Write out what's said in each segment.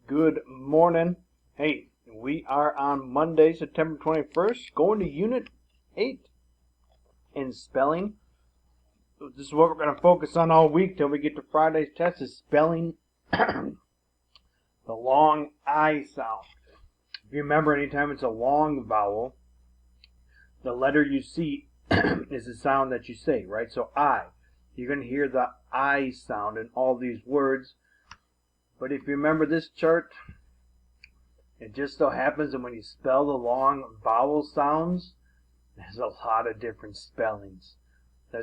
Good morning. Hey, we are on Monday, September 21st, going to Unit 8 in spelling. This is what we're going to focus on all week till we get to Friday's test, is spelling the long I sound. If you remember, anytime it's a long vowel, the letter you see is the sound that you say, right? So I. You're going to hear the I sound in all these words. But if you remember this chart, it just so happens that when you spell the long vowel sounds, there's a lot of different spellings. We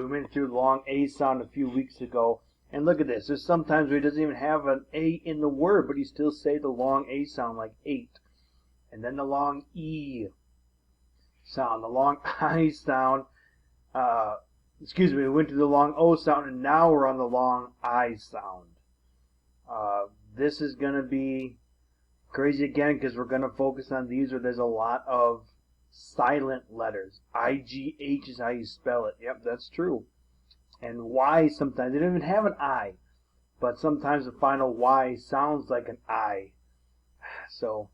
went through the long A sound a few weeks ago, and look at this. There's sometimes where he doesn't even have an A in the word, but he still say the long A sound, like 8. And then the long E sound, the long I sound. We went to the long O sound, and now we're on the long I sound. This is going to be crazy again because we're going to focus on these where there's a lot of silent letters. IGH is how you spell it. Yep, that's true. And Y sometimes. They don't even have an I. But sometimes the final Y sounds like an I. So,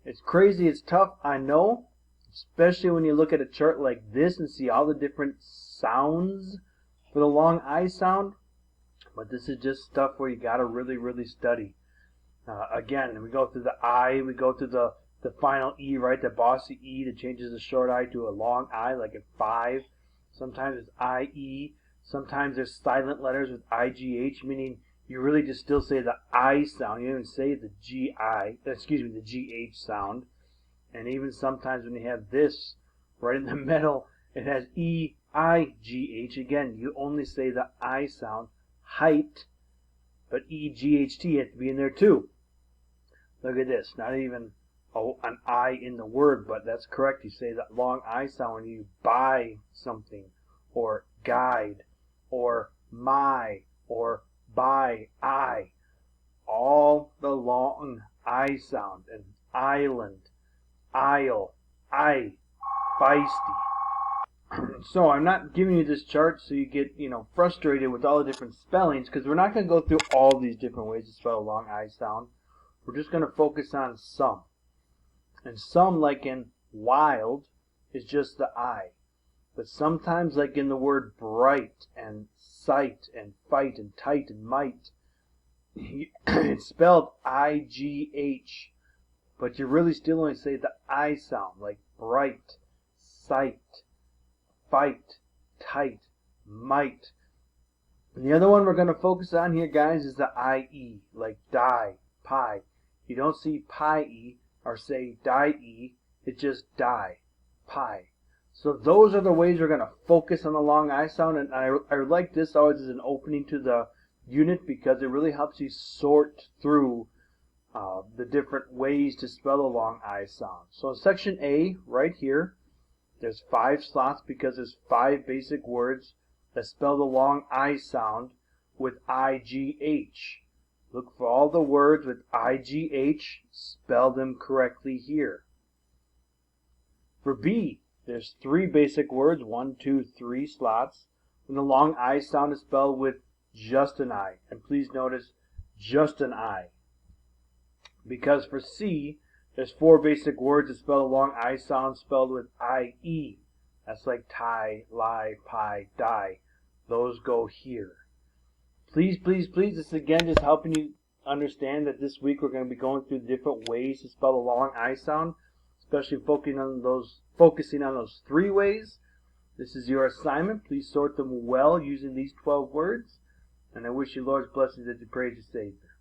it's crazy. It's tough, I know. Especially when you look at a chart like this and see all the different sounds for the long I sound. But this is just stuff where you got to really, really study. Again, we go through the I, we go through the final E, right? The bossy E that changes the short I to a long I, like at 5. Sometimes it's IE. Sometimes there's silent letters with IGH, meaning you really just still say the I sound. You don't even say the the GH sound. And even sometimes when you have this right in the middle, it has EIGH. Again, you only say the I sound. Height, but EGHT has to be in there too. Look at this, not even an I in the word, but that's correct. You say that long I sound when you buy something, or guide, or my, or buy, I. All the long I sound, and island, aisle, I, feisty. So I'm not giving you this chart so you get, frustrated with all the different spellings, because we're not going to go through all these different ways to spell a long I sound. We're just going to focus on some. And some, like in wild, is just the I. But sometimes, like in the word bright and sight and fight and tight and might, it's spelled IGH. But you really still only say the I sound, like bright, sight, fight, tight, might. And the other one we're going to focus on here, guys, is the IE, like die, pie. You don't see pie-e or say die-e, it's just die, pie. So those are the ways we're going to focus on the long I sound, and I like this always as an opening to the unit because it really helps you sort through the different ways to spell the long I sound. So in section A, right here, there's 5 slots because there's 5 basic words that spell the long I sound with IGH. Look for all the words with IGH, spell them correctly here. For B, there's 3 basic words, 1, 2, 3 slots, when the long I sound is spelled with just an I. And please notice, just an I. Because for C, there's 4 basic words that spell the long I sound spelled with IE. That's like tie, lie, pie, die. Those go here. Please, please, please, this is again just helping you understand that this week we're going to be going through different ways to spell the long I sound, especially focusing on those 3 ways. This is your assignment. Please sort them well using these 12 words. And I wish you Lord's blessings as you praise your Savior.